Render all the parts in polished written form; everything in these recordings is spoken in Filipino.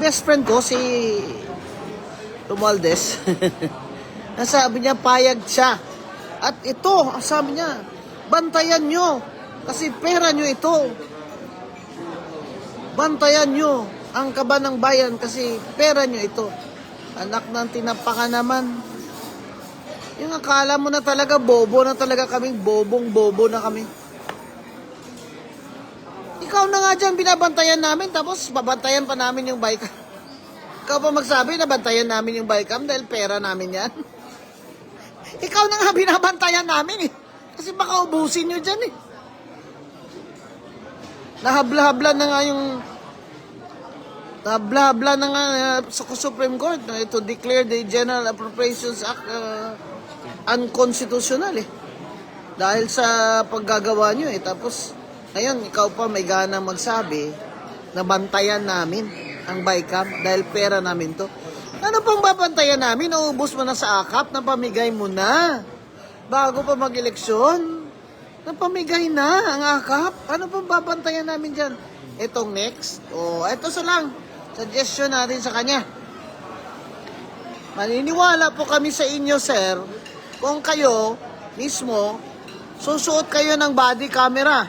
best friend ko, si Romualdez, nasabi niya payag siya. At ito, sabi niya, bantayan nyo. Kasi pera nyo ito. Bantayan nyo ang kaban ng bayan kasi pera nyo ito. Anak ng tinapaka naman. Yung akala mo na talaga bobo na talaga kami, bobong-bobo na kami. Ikaw na nga dyan binabantayan namin tapos babantayan pa namin yung bike. Ikaw pa magsabi na bantayan namin yung bike dahil pera namin yan. Ikaw na nga binabantayan namin eh. Kasi baka ubusin nyo dyan eh. Nahabla-habla na nga yung Nahabla-habla na nga sa Supreme Court to declare the General Appropriations Act unconstitutional eh. Dahil sa paggagawa nyo eh. Tapos ngayon ikaw pa may gana magsabi na bantayan namin ang BICAM dahil pera namin to. Ano pang babantayan namin? Naubos mo na sa akap, napamigay mo na. Bago pa mag-eleksyon, napamigay na ang akap. Ano pang babantayan namin dyan? Itong next, ito sa lang, suggestion natin sa kanya. Maniniwala po kami sa inyo, sir, kung kayo mismo, susuot kayo ng body camera.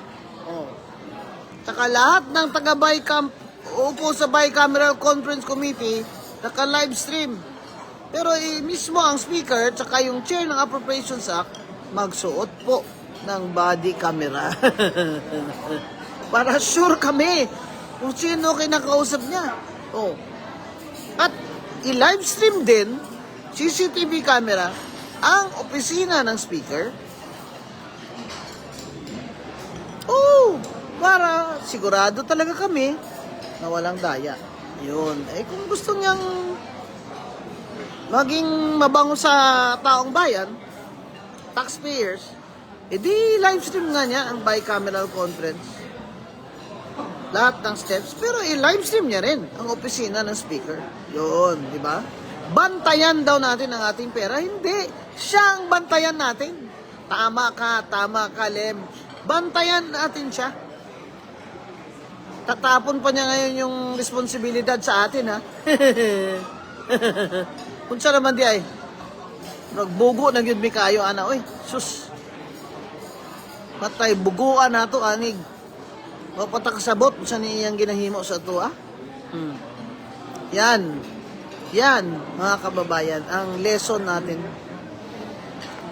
Saka lahat ng taga-BICAM, upo sa bicameral conference committee, naka-live stream. Pero mismo ang speaker, tsaka yung chair ng Appropriations Act, magsuot po ng body camera. Para sure kami kung sino kinakausap niya. At i-live stream din, CCTV camera, ang opisina ng speaker. Para sigurado talaga kami na walang daya. Yun. Kung gusto niyang maging mabango sa taong bayan, taxpayers, edi live stream nga niya ang bicameral conference. Lahat ng steps, pero i-live stream niya rin ang opisina ng speaker. Yun, di ba? Bantayan daw natin ang ating pera. Hindi. Siya ang bantayan natin. Tama ka, Lem. Bantayan natin siya. Tatapon pa niya ngayon yung responsibilidad sa atin, ha? Kunsa naman di ay. Nagbugo na yun mi kayo, ana. Uy, sus. Matay, buguan na to, anig. Papatakasabot sa niyang ginahimo sa ito, ah? Yan, mga kababayan, ang lesson natin.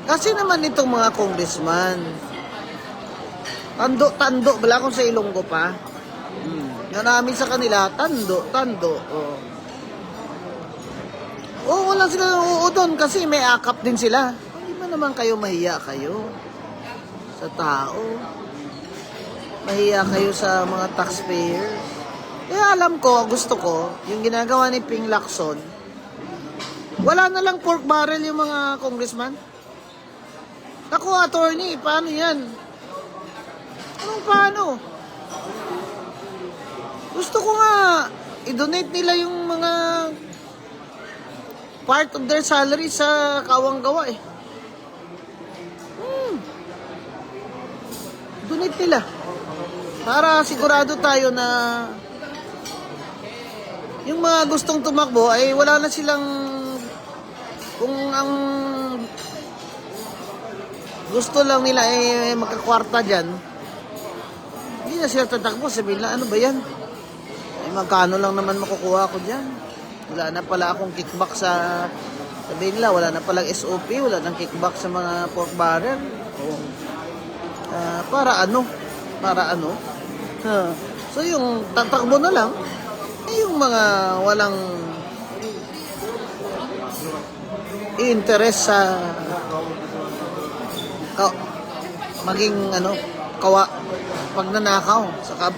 Kasi naman itong mga congressman, tando, bala kung sa Ilonggo pa. Yan namin sa kanila, tando. Wala sila doon kasi may akap din sila. Hindi ba naman kayo mahiya kayo sa tao? Mahiya kayo sa mga taxpayers? Alam ko, gusto ko, yung ginagawa ni Ping Lacson, wala na lang pork barrel yung mga congressman. Ako, attorney, paano yan? Paano? Gusto ko nga, i-donate nila yung mga part of their salary sa kawang-gawa eh. Donate nila. Para sigurado tayo na yung mga gustong tumakbo ay wala na silang, kung ang gusto lang nila ay magkakwarta dyan, hindi na sila tatakbo. Sabihin na, ano ba yan? Magkano lang naman makukuha ko dyan? Wala na pala akong kickback sa, sabihin nila, wala na palang SOP, wala nang kickback sa mga pork barrel. Para ano? So yung tatakbo na lang, yung mga walang interest sa maging pagnanakaw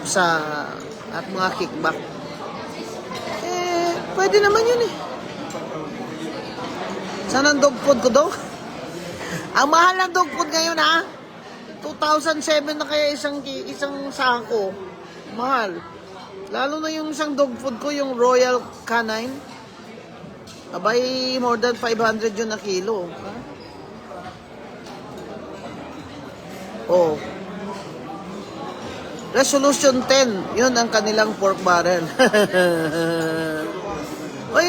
sa at mga kickback. Pwede naman yun eh. Saan ang dog food ko daw? Ang mahal ng dog food ngayon, ha? 2007 na kaya isang sako. Mahal. Lalo na yung isang dog food ko, yung Royal Canine. Abay, more than 500 yun na kilo. Resolution 10, yun ang kanilang pork barrel.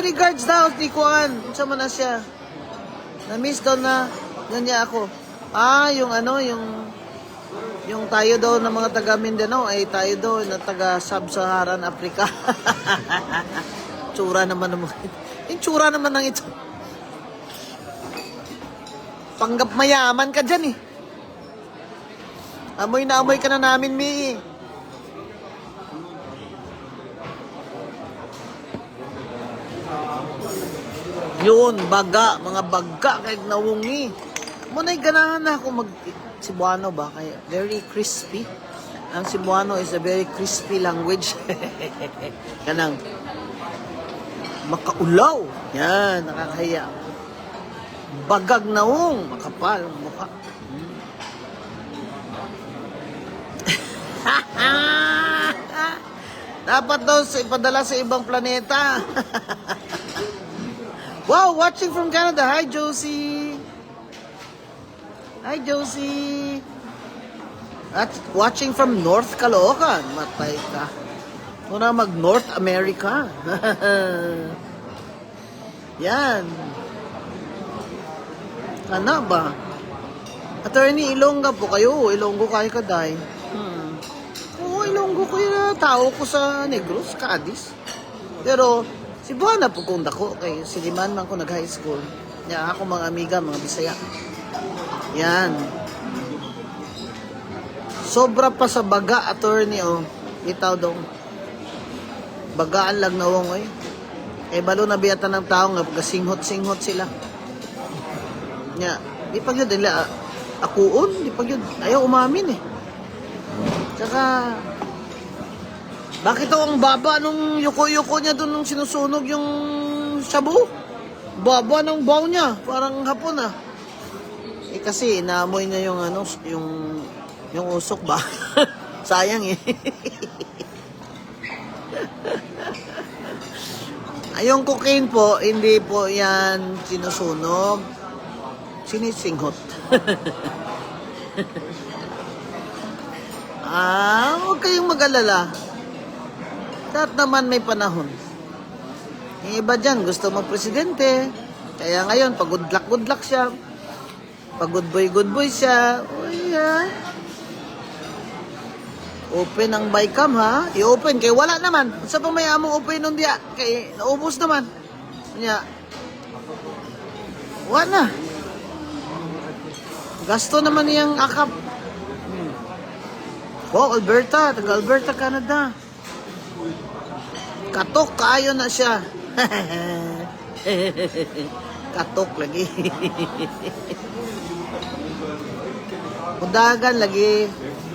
regards daw, di kuan. Unsa man na siya. Na-miss daw na, niya ako. Yung yung tayo daw ng mga taga Mindanao ay tayo daw na taga Sub-Saharan Africa. Tsura naman naman. Yung tsura naman ng ito. Panggap mayaman ka dyan eh. Amoy na amoy ka na namin, Mi. Yun, baga. Mga baga kahit nawungi. Muna'y ganahan na ako Cebuano ba? Kaya very crispy. Ang Cebuano is a very crispy language. Kanang makaulaw. Yan, nakakahiya. Bagag naong, makapal ang mukha. Dapat daw ipadala sa ibang planeta. Wow, watching from Canada. Hi, Josie. Hi, Josie. At watching from North Caloocan. Matay ka. Muna mag-North America. Yan. Ano ba? Attorney, Ilongga po kayo. Ilonggo kayo kaday. Oo, Ilonggo ko yung tao ko sa Negros, Cadiz. Pero, Cebuana po kung dako. Kay Siliman man ko nag-high school. Yan, ako mga amiga, mga Bisaya. Yan. Sobra pa sa baga, attorney, oh. Itaw dong. Bagaan lang na wong, eh. Balo na biyatan ng tao nga, pagkasinghot-singhot sila. Nya, di pag yun, nila, akuon, di pag yun, ayaw umamin, eh. Tsaka, bakit ang baba nung yuko-yuko niya doon nung sinusunog yung shabu? Baba ng baw niya, parang hapon, ah. Kasi inaamoy niya yung yung usok ba? Sayang eh. Yung cocaine po, hindi po yan sinusunog. Sinisinghot. Huwag kayong mag-alala. Dapat naman may panahon. Yung iba dyan, gusto mag-presidente. Kaya ngayon, pag good luck siya. Pag good boy siya. Uy, open ang Bicam, ha? I-open. Kaya wala naman. Sa pa may among open nun diya. Kaya naubos naman. Kanya, wala na. Gasto naman niyang akap. Oh, Alberta. Taga-Alberta, Canada. Katok, kaayo na siya. Katok lagi. Udagan lagi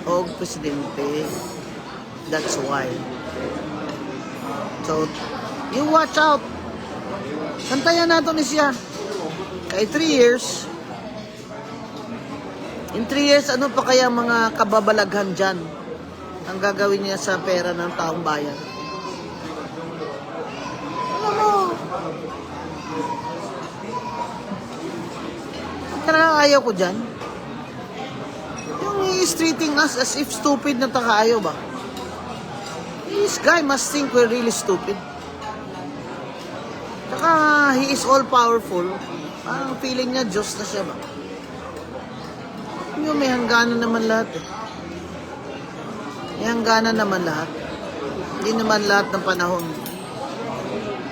og presidente. That's why. So, you watch out. Kantayan nato ni siya. Kay 3 years. In 3 years, ano pa kaya mga kababalaghan dyan ang gagawin niya sa pera ng taong bayan? Alam mo, talaga ayaw ko dyan. Yung treating us as if stupid na takaayo ba? This guy must think we're really stupid. Saka, he is all powerful. Parang feeling niya, Diyos na siya ba? Yung may hangganan naman lahat eh. May hangganan naman lahat. Hindi naman lahat ng panahon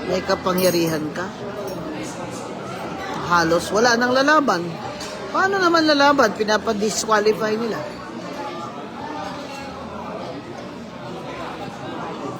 may kapangyarihan ka. Halos wala nang lalaban. Paano naman lalaban? Pinapa-disqualify nila.